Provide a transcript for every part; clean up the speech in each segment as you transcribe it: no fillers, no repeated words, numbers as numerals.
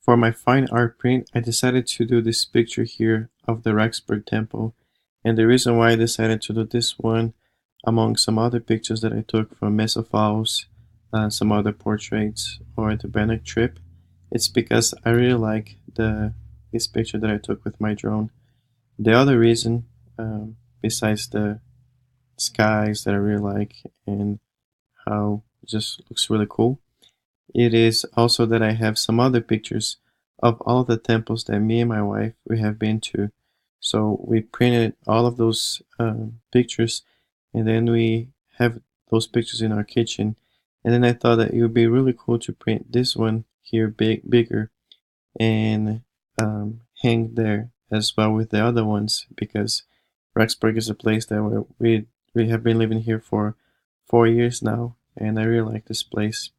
For my fine art print, I decided to do this picture here of the Rexburg Temple. And the reason why I decided to do this one, among some other pictures that I took from Mesa Falls, some other portraits, or the Bannock trip, it's because I really like this picture that I took with my drone. The other reason, besides the skies that I really like and how it just looks really cool, it is also that I have some other pictures of all the temples that me and my wife we have been to. So we printed all of those pictures, and then we have those pictures in our kitchen. And then I thought that it would be really cool to print this one here bigger and hang there as well with the other ones, because Rexburg is a place that we have been living here for 4 years now, and I really like this place.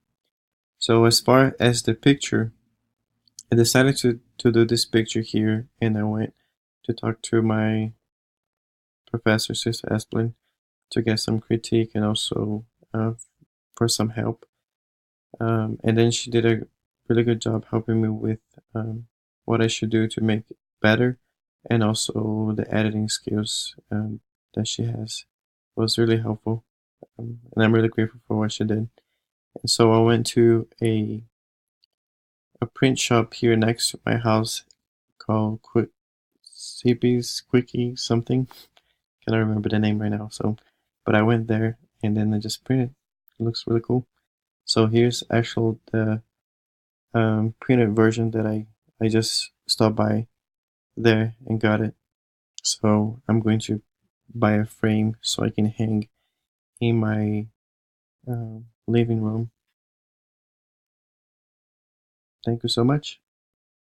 So as far as the picture, I decided to do this picture here, and I went to talk to my professor, Sister Esplin, to get some critique and also for some help. And then she did a really good job helping me with what I should do to make it better, and also the editing skills that she has. It was really helpful, and I'm really grateful for what she did. And so I went to a print shop here next to my house called CP's Quickie something. Cannot remember the name right now. So, but I went there and then I just printed. It looks really cool. So here's actual the printed version that I just stopped by there and got it. So I'm going to buy a frame so I can hang in my living room. Thank you so much.